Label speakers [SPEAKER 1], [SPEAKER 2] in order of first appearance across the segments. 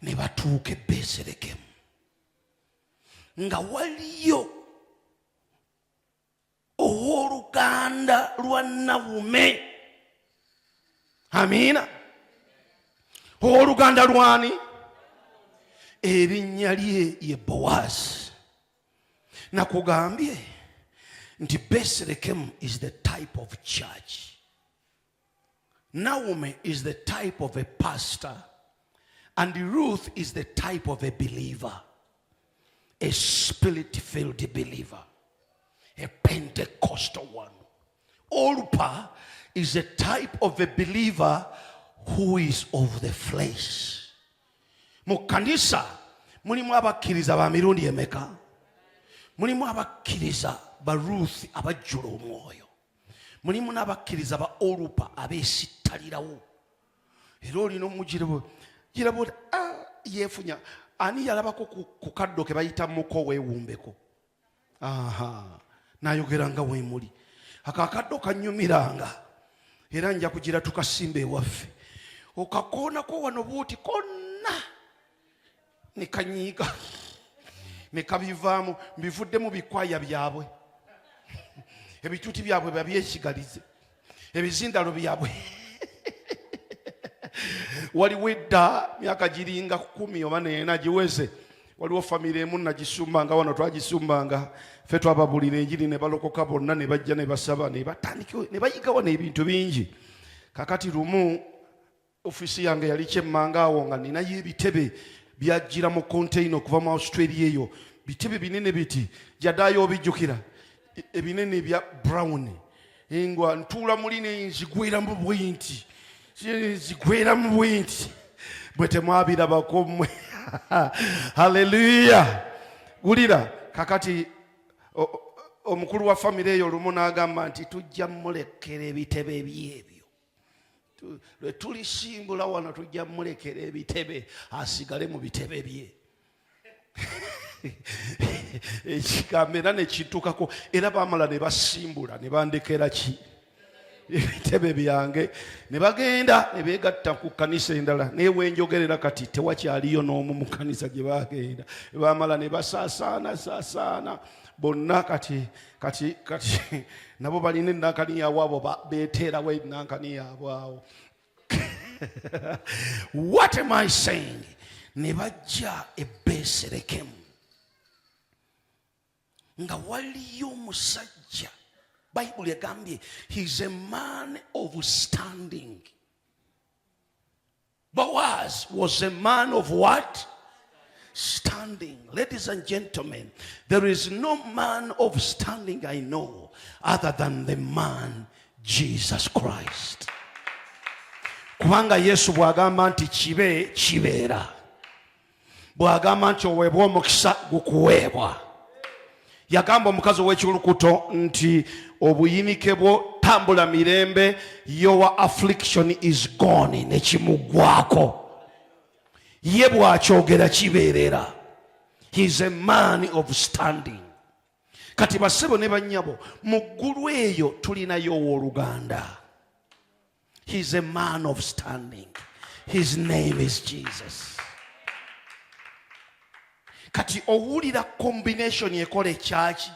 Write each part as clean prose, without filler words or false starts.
[SPEAKER 1] ne batuuka e Bethlehem nga waliyo owooluganda lwa Nawume. Amiina. Owooluganda lwani? Erinnya lye ye Boaz. Nakugambye nti Bethlehem is the type of church. Naomi is the type of a pastor. And Ruth is the type of a believer. A spirit-filled believer. A Pentecostal one. Orpah is a type of a believer who is of the flesh. Mu kanisa mulimu abakkiriza ba mirundi emeka? Mulimu abakkiriza ba Ruth abajjula omwoyo. Mulimu n'abakkiriza ba Orpah abeesittalirawo. Era olina omugirabo girabo yeefunya ani yalabako ku kaddo ke bayita muko weewumbeko. Nayogeranga weemuli. Akakaddo kanyumiranga. Era nja kugira tukasimba ewaffe. Okakoonako wano bw'oti konna ne kanyiiga ne kabivaamu mbivuddemu bikwaya byabwe. Ebituuti byabwe babyesigalize. Ebizindalo byabwe. Waliwo edda myaka giringa 10 oba 4 giweze. Waliwo famire emu nagisumbanga wano twagisumbanga. Ffe twababulira enjiri ne balokoka bonna ne bajja ne basaba ne batandika ne bayigawo n'ebintu bingi. Kakati lumu ofisi yange yali kyemmanga awo nga ninayo ebitebe byajjira mu container okuva mu Australia eyo. Bitebe binene biti jadaayo obijjukira. Ebinene bya brown. Engwa ntuula muli nenzigwera mu bwinti. Zigwera mu bwinti. Bwe temwabirabako mmwe. Hallelujah. Gulira kakati omukulu wa famire eyo lumu n'agamba nti tujja mulekera ebitebe byebyo. Lwe tulisimbula wano tujja mulekera ebitebe asigale mu bitebe bye. Ekigambo era ne kitukako era baamala ne basimbula ne bandekera ki ebitebe byange ne bagenda ne beegatta ku kkanisa endala naye wenjogerera kati tewakyaliyo n'omu mu kkanisa gye bagenda. Baamala ne basaasaana bonna kati nabo balina ennankani yaabwe abo beeteerawo ennankani yaabwe awo. What am I saying? Ne bajja e Bethlehem nga waliyo omusajja Bayibuli egambye he's a man of standing. Boaz was a man of what? Standing. Ladies and gentlemen, there is no man of standing I know other than the man Jesus Christ. Kubanga Yesu bwagamba nti kibe kibeera. Bwagamba nti oweebwa omukisa gukuweebwa. Yagamba omukazi w'ekikulukuto nti obuyinike bwo tambula mirembe, your affliction is gone, nekimugwako. Ye bw'akyogera kibeerera. He is a man of standing. Kati basebo ne bannyabo mu ggulu eyo tulinayo owooluganda. He is a man of standing. His name is Jesus. Kati owulira combination ekola church.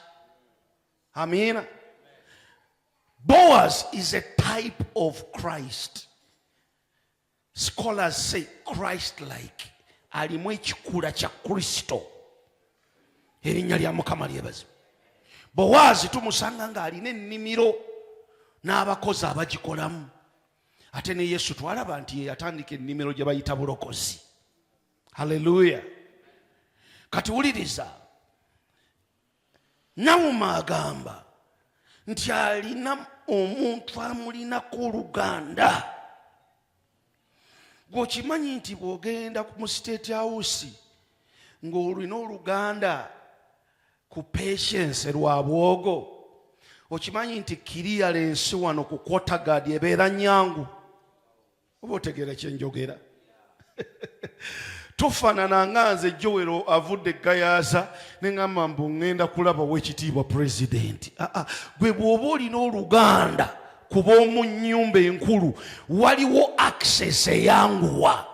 [SPEAKER 1] Amen. Boaz is a type of Christ. Scholars say Christ-like. Alimu ekikula kya Kristo. Erinnya lya Mukama lyebazibwe. Boaz tumusanga nga alina ennimiro n'abakozi abagikolamu. Ate ne Yesu twalaba nti yatandika ennimiro gye bayita bulokozi. Hallelujah. Kati wuliriza. Nawomi agamba nti alina omuntu amulinako oluganda. Gwokimanyi nti bw'ogenda mu State House ng'olina oluganda ku Patience lwa Bwogo, okimanyi nti clearance wano ku Quarter Guard ebeera nnyangu. Oba otegeera kye njogera? Tofaanana nga nze Joel avudde Gayaasa ne ngamba mbu ŋŋenda kulaba w'ekitiibwa President. Gwe bw'oba olina oluganda ku b'omu nnyumba enkulu waliwo access eyanguwa.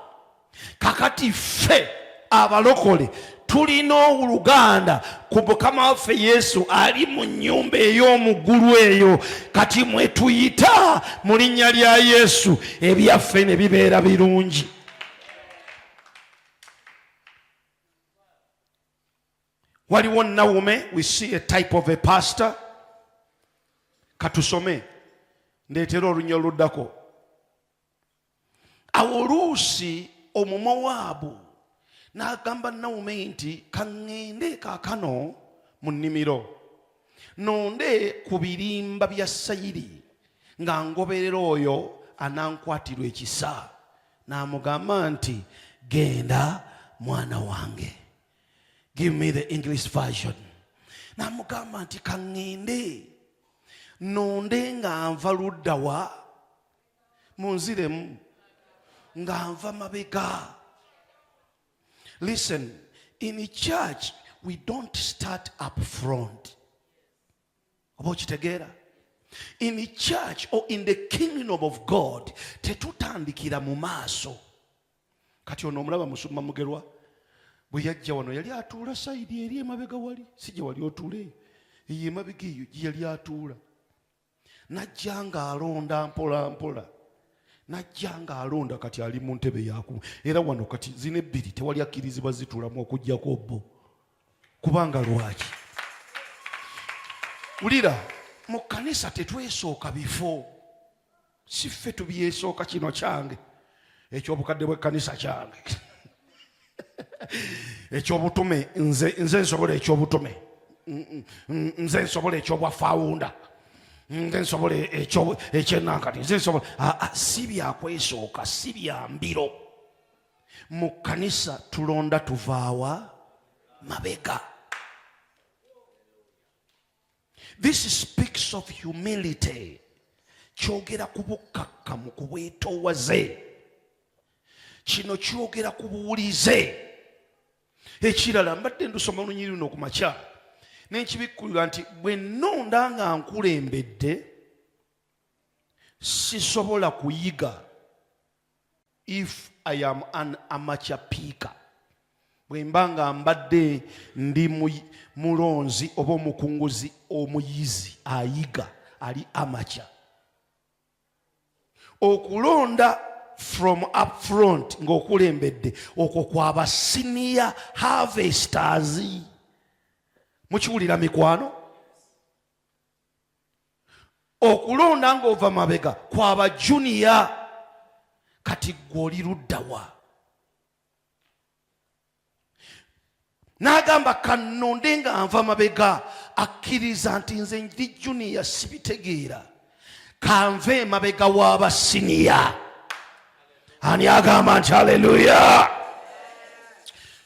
[SPEAKER 1] kakati ffe abalokole tulina oluganda ku Mukama waffe Yesu ali mu nnyumba ey'omu ggulu eyo. Kati mwe tuyita mu linnya lya Yesu ebyaffe ne bibeera birungi. Waliwo Nawume, we see a type of a pastor. Katusome ndeetera olunya oluddako. Awo Luusi Omumowaabu n'agamba Nawume nti kaŋŋende kaakano mu nnimiro nonde ku birimba bya sayiri nga ngoberera oyo anankwatirwa ekisa. N'amugamba nti genda mwana wange. Give me the English version. N'amugamba nti kaŋŋende nonde nga nva ludda wa munziremu nga nva mabega. Listen, in a church we don't start up front. Obokitegeera? In a church or in the kingdom of God tetutandikira mu maaso. Kati ono omulaba Musumba Mugerwa bwe yajja wano yali atuula sayidi eri emabega wali, si gye wali otuula eyo, eyo emabega eyo gye yali atuula. Najja ng'alonda mpola mpola, najja ng'alonda kati ali mu ntebe yaku. Era wano kati zino ebbiri tewali akkirizibwa zituulamu okuggyako bo. Kubanga lwaki? Wulira, mu kkanisa tetwesooka bifo. Si ffe tubyesooka kino kyange, eky'obukadde bw'ekkanisa kyange. Ekyobutume nze nsobola ekyobutume, nze nsobola ekyobwafawunda, nze nsobola ekyennankati, nze nsobola. Si byakwesooka, si bya mbiro. Mu kkanisa tulonda tuvaawa mabega. This speaks of humility. Kyogera ku bukkakkamu, ku bwetoowaze. Kino kyogera ku buwulize. Ekirala mbadde ndusoma olunyiri luno ku makya n'ekibikkulira nti bwe nnonda nga nkulembedde sisobola kuyiga if I am an amateur speaker. Bwe mba nga mbadde ndi mulonzi oba omukunguzi omuyizi ayiga ali amateur. Okulonda from up front ng'okulembedde okwo kwaba senior harvesters. Mukiwulira mikwano? Okulonda ng'ova mabega kwaba junior. Kati gwe oli ludda wa? N'agamba kannonde nga nva mabega, akkiriza nti nze ndi junior sibitegeera, kanve mabega w'aba senior. Ani agamba nti haleluya.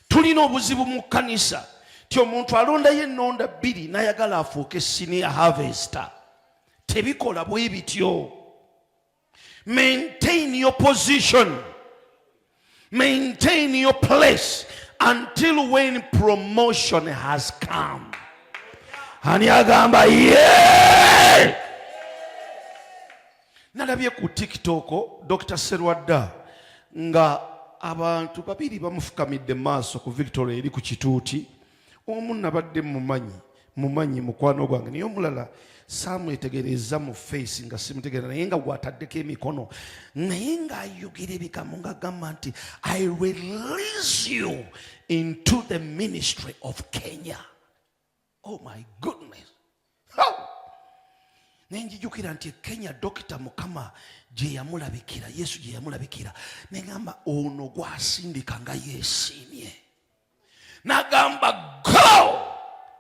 [SPEAKER 1] Tulina obuzibu mu kkanisa ti omuntu alondayo ennonda bbiri n'ayagala afuuke senior harvester. Tebikola bwe bityo. Maintain your position, maintain your place until when promotion has come. Ani agamba yeah. Nalabye ku TikTok Dr. Serwadda nga abantu babiri bamufukamidde maaso ku Victoria eri ku kituuti. Omu nabadde mumanyi mukwano gwange, naye omulala saamwetegereza mu face nga simutegeera, naye nga gwataddeko emikono, naye ng'ayogera ebigambo ng'agamba nti I release you into the ministry of Kenya. Oh my goodness. Nenjijukira nti Kenya Dr. Mukama gye yamulabikira, Yesu gye yamulabikira, negamba ono gwasindika nga yeesiimye. Nagamba go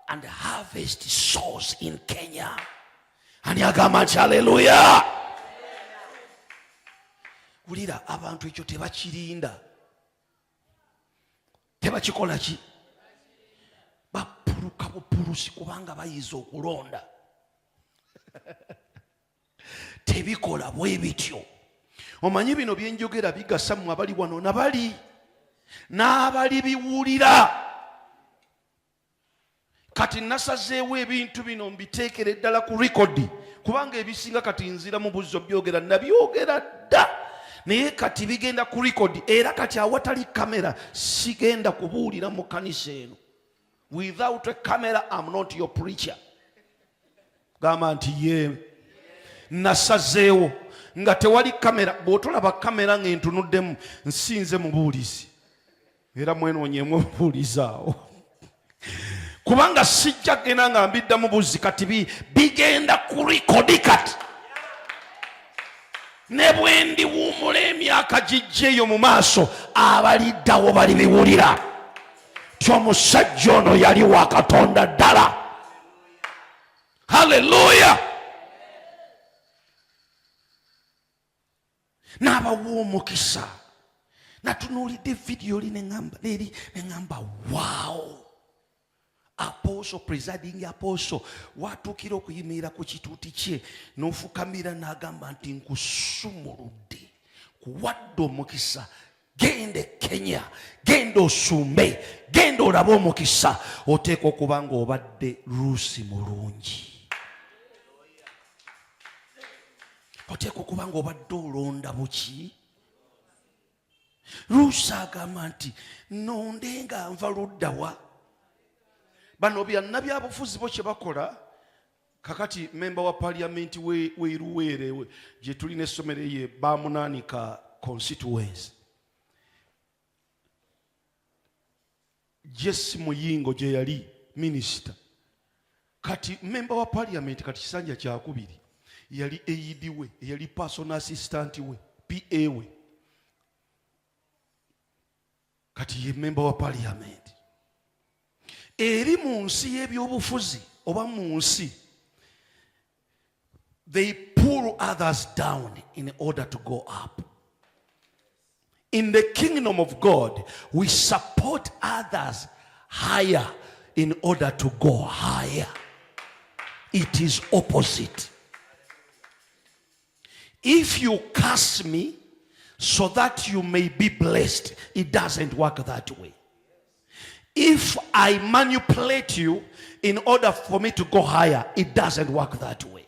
[SPEAKER 1] and harvest souls in Kenya. Ani agamba nti haleluya. Wulira, abantu ekyo tebakirinda, tebakikola ki? Bapuluka bupulusi kubanga bayiza okulonda. Tebikola bwe bityo. Omanyi bino byenjogera bigasa mu abali wano nabali n'abali biwulira. Kati nasazeewo ebintu bino mbiteekere ddala ku rekodi, kubanga ebisinga kati nzira mu buzzo byogera nabyogera dda, naye kati bigenda ku record era kati awatali kamera sigenda kubuulira mu kanisa eno. Without a camera I'm not your preacher. Gamba nti ye nasazeewo nga tewali kamera. Bw'otolaba kamera ng'entunuddemu nsinze mubuulizi era mwenonyemu obuulizaawo kubanga sijja genda nga mbiddamu buzzi kati bigenda ku record kati. Ne bwe ndiwuumula emyaka gijja eyo mu maaso abaliddawo balibiwulira ti omusajja ono yali wa Katonda ddala. Haleluya. N'abawa omukisa. Natunuulidde vidiyo li neŋŋamba wow. Apostle, presiding apostle, watuukira okuyimirira ku kituuti kye n'ofukamira n'agamba nti nkusumuludde kuwadde omukisa, genda e Kenya, genda osumbe, genda olabe omukisa, oteekwa okuba nga obadde luusi mulungi, oteekwa okuba nga obadde olonda buki. Luusi agamba nti nonde nga nva luddawa. Bano byonna byabufuzi bo kye bakola. Kakati memba wa parliament we Luweere gye tulina essomero ye bamunaanika constituency. Jesse Muyingo gye yali minister. Kati memba wa parliament kati Kisanja kyakubiri yali AED we, yali personal assistant we, PA we. Kati ye memba wa parliament. Eri mu nsi y'ebyobufuzi oba mu nsi, they pull others down in order to go up. In the kingdom of God, we support others higher in order to go higher. It is opposite. If you curse me so that you may be blessed, it doesn't work that way. If I manipulate you in order for me to go higher, it doesn't work that way.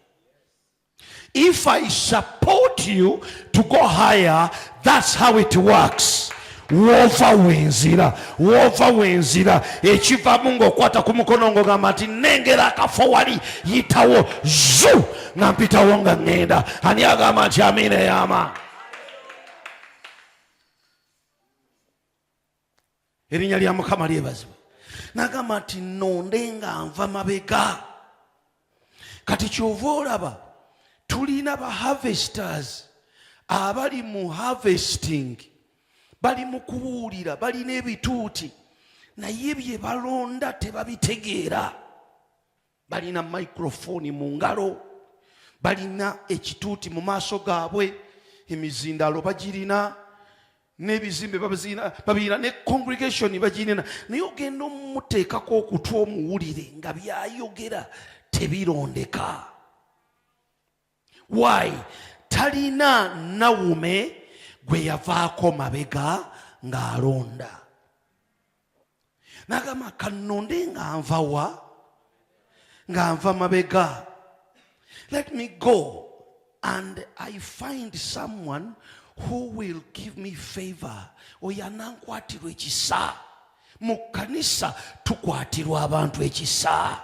[SPEAKER 1] If I support you to go higher, that's how it works. Wova wenzira ekivamu ng'okwata ku mukono ng'ogamba nti nengera akafo wali yitawo zu nga mpitawo nga ŋŋenda. Ani agamba nti amiina eyama? Erinnya lya Mukama lyebazibwe. N'agamba nti nonde nga nva mabega. Kati kyova olaba tulina ba harvesters abali mu harvesting, bali mu kuwulira, balina ebituuti naye bye balonda tebabitegeera. Balina microphone mu ngalo, balina ekituuti mu maaso gaabwe, emizindalo bagirina, n'ebizimbe babirina, ne congregation bagirina, naye ogenda omuteekako okutwa omuwulire nga byayogera tebirondeka. Why? Talina nawume gwe yavaako mabega ng'alonda. N'agamba kanonde nga nva wa? Nga nva mabega. Let me go and I find someone who will give me favor. Oyo anankwatirwa ekisa. Mu kkanisa tukwatirwa abantu ekisa.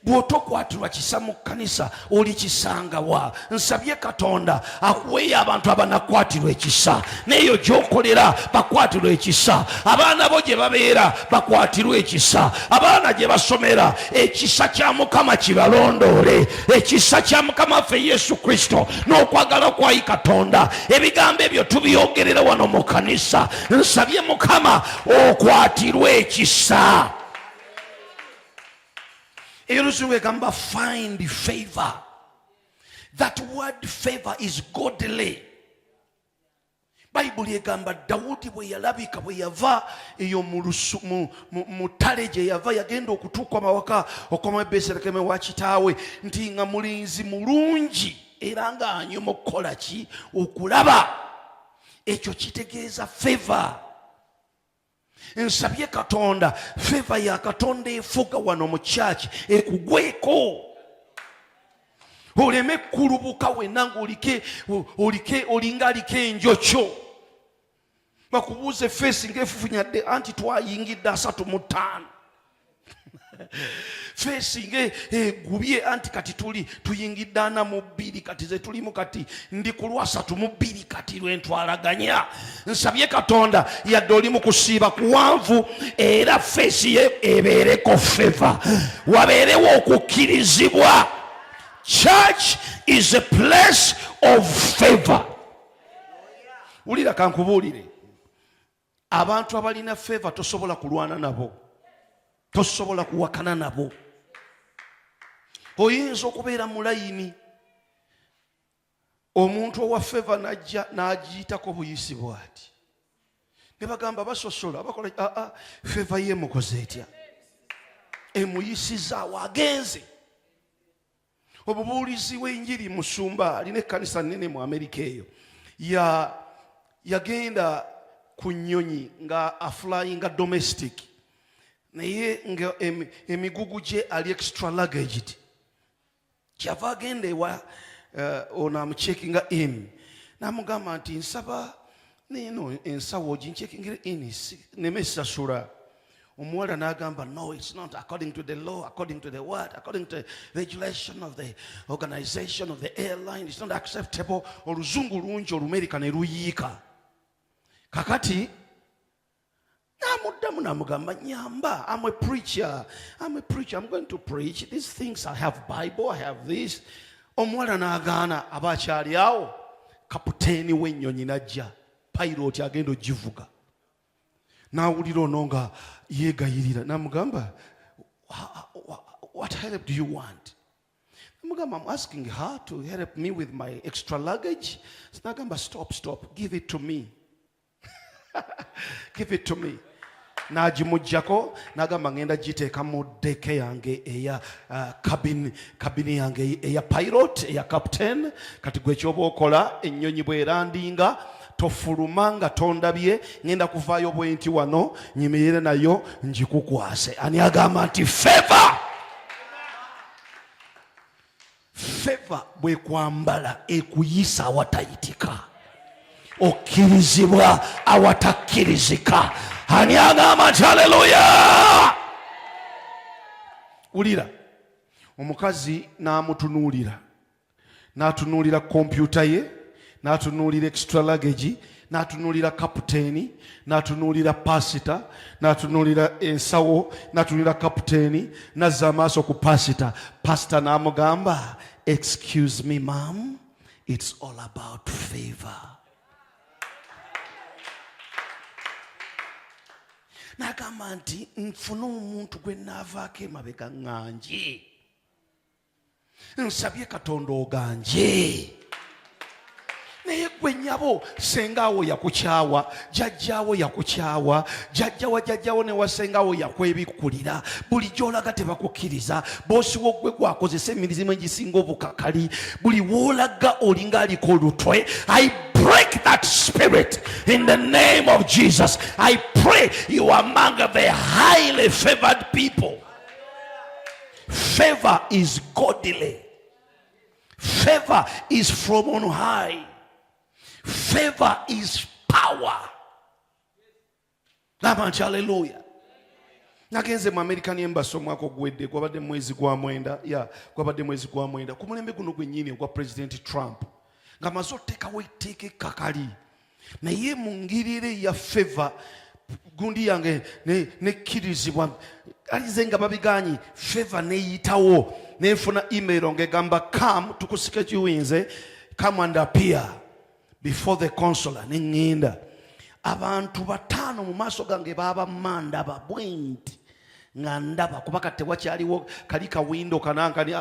[SPEAKER 1] Bw'otokwatirwa kisa mu kkanisa oli kisanga wa? Nsabye Katonda akuweeyo abantu abanakwatirwa ekisa, n'eyo gy'okolera bakwatirwa ekisa, abaana bo gye babeera bakwatirwa ekisa, abaana gye basomera ekisa kya Mukama kibalondoole, ekisa kya Mukama waffe Yesu Kristo n'okwagala kwayi Katonda. Ebigambo ebyo tubyongerera wano mu kkanisa. Nsabye Mukama okwatirwa ekisa. Gamba find favor. That word favor is godly. Bible egamba Dawudi bwe yalabika bwe yava eyo mu ttale gye yava yagenda okutuuka amawaka okoma Beserikeme wa kitaawe nti nga mulinzi mulungi era nga anyuma okukola ki? Okulaba. Ekyo kitegeeza favor. Nsabye Katonda favor ya Katonda efuga wano mu church ekugweko. oleme kulubuka wenna olinga aliko enjokyo bakubuuze feesi ng'efufunyadde anti twayingidde 35 feesi ng'egubye anti kati tuyingidde 42 kati ze tulimu kati ndi ku lwa 32 kati lwentwalaganya. Nsabye Katonda yadde oli mu kusiiba kuwanvu era feesi ye ebeereko feva, wabeerewo okukkirizibwa. Church is a place of favor. Ulira kankubuulire, abantu abalina favor tosobola kulwana nabo, tosobola kuwakana nabo. Oyinza okubeera mu layini, omuntu owa favor najja n'agiyitako buyisi bw'ati, ne bagamba basosola bakola favor ye mukoze etya, emuyisizaawo agenze. Obubuulizi w'enjiri musumba alina ekkanisa nnene mu Amerika eyo yagenda ku nnyonyi nga aflyinga domestic naye nga emigugu gye ali extra luggaged. Kyava agenda ewa ono amucheckinga in n'amugamba nti nsaba neno ensawo ogincheckingire in neme sasula. Omuwala n'agamba no, it's not according to the law, according to the word, according to the regulation of the organization of the airline, it's not acceptable. Oluzungu lungi Olumerika ne luyiika. Kakati namuddamu n'amugamba nyamba, I'm a preacher, I'm going to preach these things, I have Bible, I have this. Omuwala n'agaana. Abakyali awo kapiteeni w'ennyonyi n'ajja, pilot agenda ogivuga. Nawulira ono nga yeegayirira n'amugamba what help do you want? Namugamba I'm asking her to help me with my extra luggage. N'agamba stop, give it to me. Give it to me. N'agimuggyako n'agamba ngenda giteeka mu deke yange eya kabini yange eya pilot eya captain. Kati gwe kyoba okola ennyonyi bw'erandinga tofuluma nga tondabye, ngenda kuvaayo bwenti wano nyimirire nayo njikukwase. Ani agamba nti favor bwe kwambala ekuyisa awatayitika, okkirizibwa awatakkirizika. Ani agamba nti haleluya. Ulira omukazi n'amutunuulira, n'atunuulira kompyuta ye, n'atunuulira extra luggage, n'atunuulira kapiteeni, n'atunuulira pasita, n'atunuulira ensawo, n'atunuulira kapiteeni, n'azza amaaso ku pasita. Pasita n'amugamba excuse me ma'am, it's all about favor. N'agamba nti nfuna omuntu gwe nnaavaako emabega nganje, nsabye Katonda oganje. Naye gwe nnyabo sengaawo yakukyawa, jjajjaawo yakukyawa, jjajjawo ne wasengaawo yakwebikkulira, buli gy'olaga tebakukkiriza, boosi wo gwe gwakozesa emirimu egisinga obukakali, buli w'olaga olinga aliko olutwe. I break that spirit in the name of Jesus. I pray you are among the highly favored people. Favor is godly. Favor is from on high. Favor is power. Nabantu hallelujah. Nagenze mu American Embassy omwaka ogwedde, gwabadde mwezi gwa mwenda, ku mulembe guno gwennyini ogwa President Trump, nga amaze oteekawo etteeka ekkakali. Naye mu ngirire ya favor gundi yange nekkirizibwa alize nga babiganyi, favor neyitawo, nenfuna email ngegamba come tukusike kiwinze, come and appear before the consular. Nengenda abantu 5 mu maaso gange baba mandaba bwenti nga ndaba kubaka tewakyaliwo kali ka window kanankani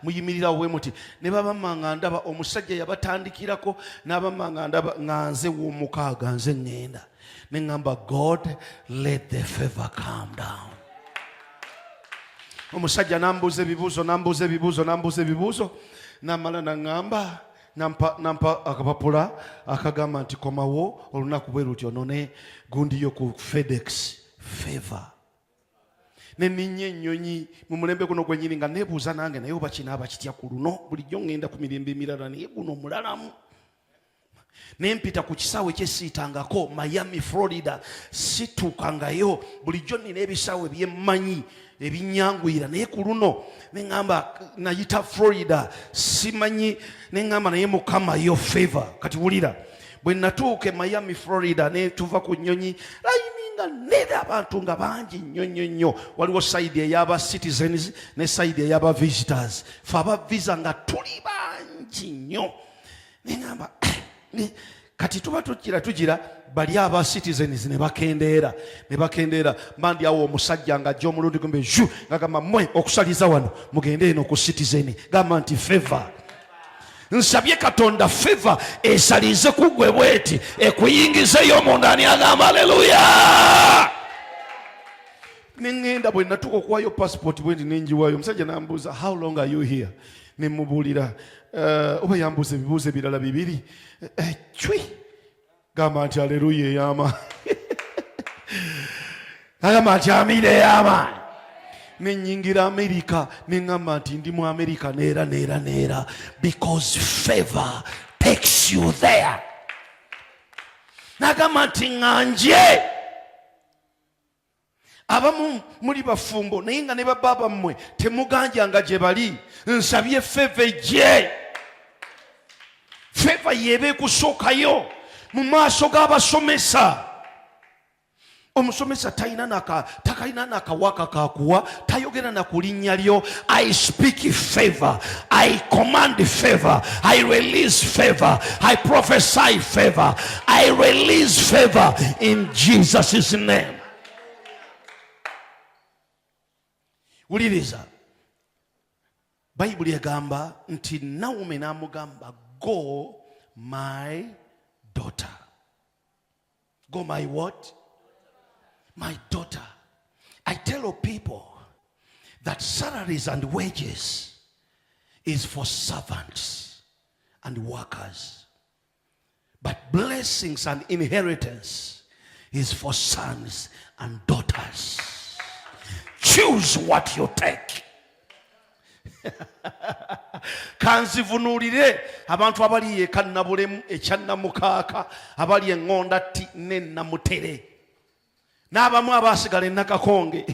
[SPEAKER 1] muyimirira we muti ne baba manga ndaba omusajja yabatandikirako n'abama nga ndaba nganze w'omukaaga nze ngenda nengamba God let the favor calm down. Omusajja nambuza ebibuuzo namala nangamba nampa akapapula akagamba nti komawo olunaku bwe lutyo none gundi yo ku FedEx favor. Neninye ennyonyi mu mulembe guno gwennyini nga neebuuza nange naye oba kinaaba kitya ku luno bulijjo ngenda ku mirembe emirala naye guno mulalamu. Nempita ku kisaawe kyesiitangako Miami, Florida. Situukangayo, bulijjo nina ebisaawe byemmanyi ebinyangwira naye ku luno neŋŋamba nayita Florida simanyi, neŋŋamba naye Mukama yo favor. Kati wulira, bwe natuuka e Miami, Florida ne tuva ku nnyonyi nga nera abantu nga bangi nnyo. Waliwo sayidi ey'aba citizens ne sayidi ey'aba visitors. Fe aba visa nga tuli bangi nnyo. Neŋŋamba kati tuba tugira bali aba citizens ne bakendeera bandi awo omusajja nga ajja omulundi gumbe ju ngagamba mmwe okusaliza wano mugende eno ku citizen gamba nti favor. Nsabye Katonda favor esalize ku gwe bweti ekuyingizeyo munda. Ani agamba haleluya. Nengenda bwe natuuka okuwayo passport bwenti nenjiwayo, omusajja nambuuza how long are you here? Nemubuulira oba yambuuza ebibuuzo ebirala bibiri. Cwi gamba nti haleluya eyama agamba nti amina eyama. Nenyingira America neŋŋamba nti ndi mu America neera because favor takes you there. Nagamba nti ŋŋanje abamu muli bafumbo naye nga ne bababa mmwe temuganjanga gye bali. Nsabye favor gye, favor yeebe ekusookayo mu maaso g'abasomesa. Omusomesa takalina nakawaka kakuwa, tayogera na ku linnya lyo. I speak favor, I command favor, I release favor, I prophesy favor, I release favor in Jesus' name. Wuliriza, Bayibuli egamba nti Naomi n'amugamba go my daughter. Go my what? My daughter. I tell people that salaries and wages is for servants and workers, but blessings and inheritance is for sons and daughters. Choose what you take. Kanzivunuulire abantu abali eka Nabulemu ekyannamukaaka, abali eŋŋonda T ne Namutere n'abamu abasigala Nakakonge.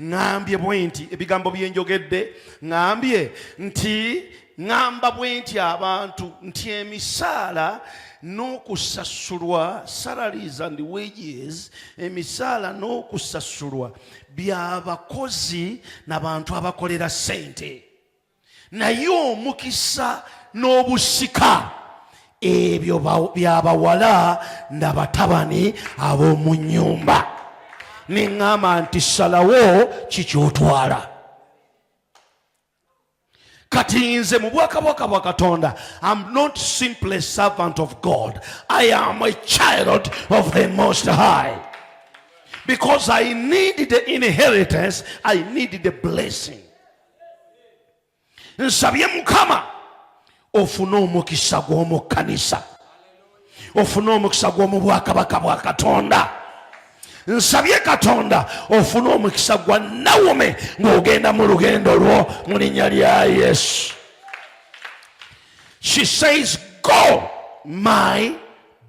[SPEAKER 1] Ngambye bwenti ebigambo byenjogedde, ngambye nti ngamba bwenti abantu nti emisaala n'okusasulwa, salaries and wages, emisaala n'okusasulwa by'abakozi n'abantu abakolera ssente, naye omukisa n'obusika ebyo by'abawala n'abatabani ab'omu nnyumba. Neŋŋamba nti salawo kikyotwala. Kati nze mu bwakabaka bwa Katonda, I'm not simply a servant of God, I am a child of the Most High. Because I need the inheritance, I need the blessing. Nsabye Mukama ofune omukisa gw'omu kkanisa, ofune omukisa gw'omu bwakabaka bwa Katonda. Nsabye Katonda ofune omukisa gwa Naomi ng'ogenda mu lugendo lwo mu linnya lya Yesu. She says, go my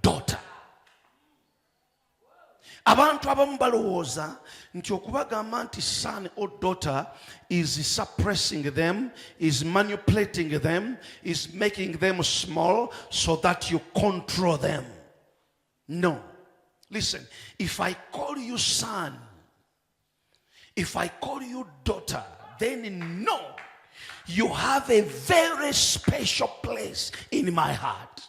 [SPEAKER 1] daughter. Abantu abamu balowooza nti okubagamba nti son or daughter is suppressing them, is manipulating them, is making them small so that you control them. No. Listen, if I call you son, if I call you daughter, then no, you have a very special place in my heart.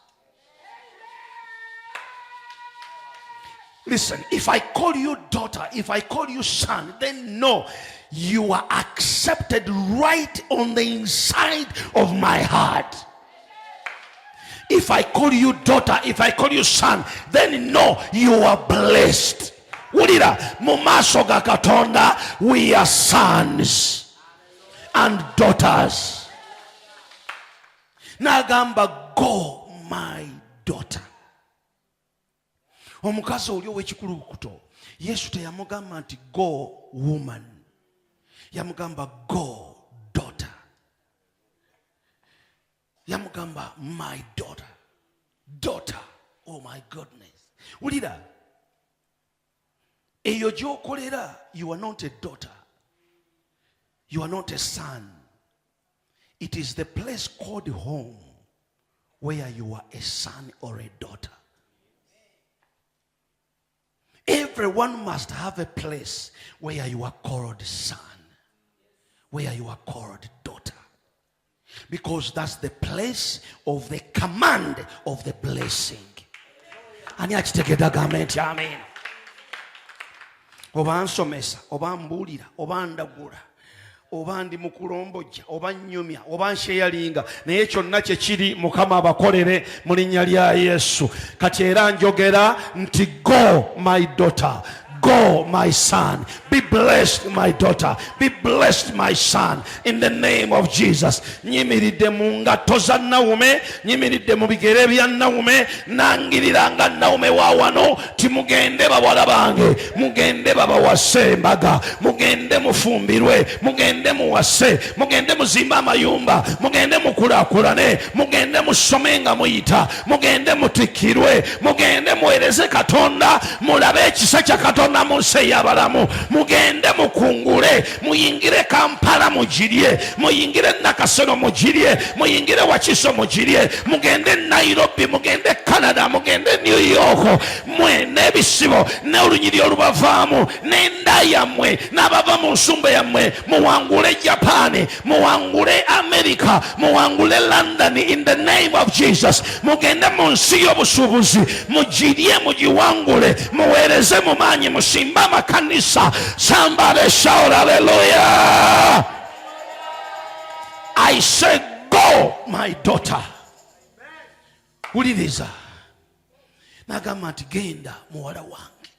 [SPEAKER 1] Listen, if I call you daughter, if I call you son, then no, you are accepted right on the inside of my heart. If I call you daughter, if I call you son, then no, you are blessed. Wulira, mu maaso ga Katonda, we are sons and daughters. Nagamba, go my daughter. Omukazi oli ow'ekikulukuto Yesu teyamugamba nti go woman, yamugamba go daughter, yamugamba my daughter. Daughter, oh my goodness. Ulira, eyo gyokolera, you are not a daughter, you are not a son. It is the place called home where you are a son or a daughter. Everyone must have a place where you are called son, where you are called daughter. Because that's the place of the command of the blessing. Ani akitegedde gavumenti amen. Oba nsomesa, oba mbuulira, oba ndagula, oba ndi mukulombojja, oba nnyumya, oba nsheyalinga, naye kyonna kye kiri Mukama abakolere mu linnya lya Yesu. Kati era njogera nti go my daughter, go my son, be blessed my daughter, be blessed my son, in the name of Jesus. Nyimiridde mu ngatto za Nawume, nyimiridde mu bigere bya Nawume, nangiriranga Nawume wa wano ti mugende bawala bange, mugende babawase embaga, mugende mufumbirwe, mugende muwase, mugende muzimba amayumba, mugende mukulaakulane, mugende musome nga muyita, mugende mutikirwe, mugende muweereze Katonda, mulabe ekisa kya Katonda mu nsi ey'abalamu, mugende mukungule, muyingire Kampala mugirye, muyingire Nakasero mugirye, muyingire Wakiso mugirye, mugende Nairobi, mugende Canada, mugende New York, mwe n'ebisibo n'olunyiri olubavaamu n'enda yammwe n'abava mu nsumba yammwe, muwangule Japan, muwangule America, muwangule London, in the name of Jesus. Mugende mu nsi y'obusuubuzi, mugirye, mugiwangule, muweereze mu maanyi, musimba amakanisa. Somebody shout hallelujah. I say go my daughter. Uliriza, nagamba nti genda muwala wange.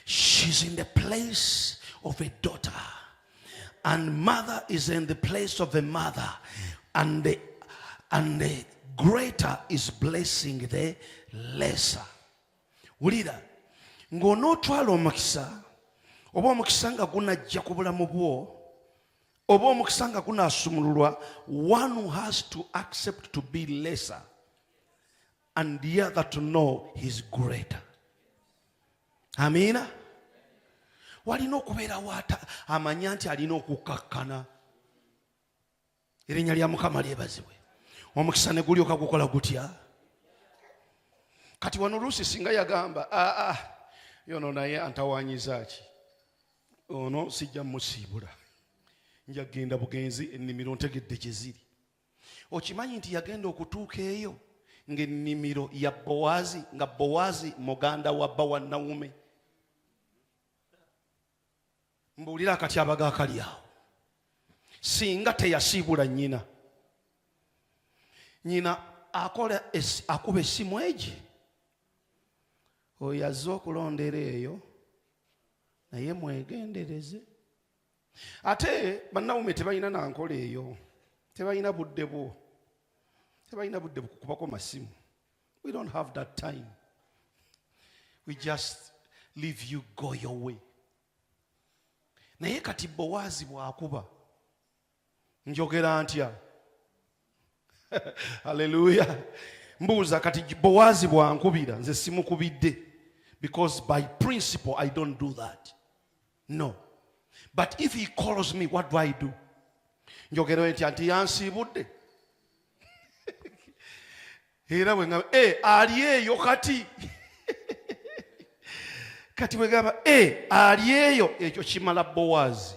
[SPEAKER 1] She's in the place of a daughter, and mother is in the place of a mother, and the greater is blessing the lesser. Ulira, ng'onootwala omukisa, oba omukisa nga gunajja ku bulamu bwo, oba omukisa nga gunaasumululwa, one who has to accept to be lesser and the other to know he's greater. Amina. Walina okubeera wata amanya nti alina okukakkana. Erinnya lya Mukama lyebazibwe. Omukisa ne gulyoka gukola gutya. Kati wano Luusi singa yagamba yono naye antawanyiza ki, ono sijja musiibula, nja genda bugenzi ennimiro ntegedde gye ziri. Okimanyi nti yagenda okutuuka eyo ng'ennimiro ya Bowazi, nga Bowazi muganda wa bba wa Nawume. Mbuulira akatyabaga akali awo. Singa teyasiibula nnyina, nnyina akuba essimu egi, oyo azze okulondera eyo, naye mwegendereze. Ate bannawume tebalina nankola eyo, tebalina budde bwo, tebalina budde bukukubako masimu. We don't have that time. We just leave you go your way. Naye kati Bowazi bw'akuba, njogera ntya? Hallelujah. Mbuuza kati Bowazi bw'ankubira nze simukubidde, because by principle I don't do that. No. But if he calls me, what do? Njogera ntya nti yansiibudde. Era bwe ngamba ali eyo kati. Kati bwe gamba ali eyo, ekyo kimala Bowazi.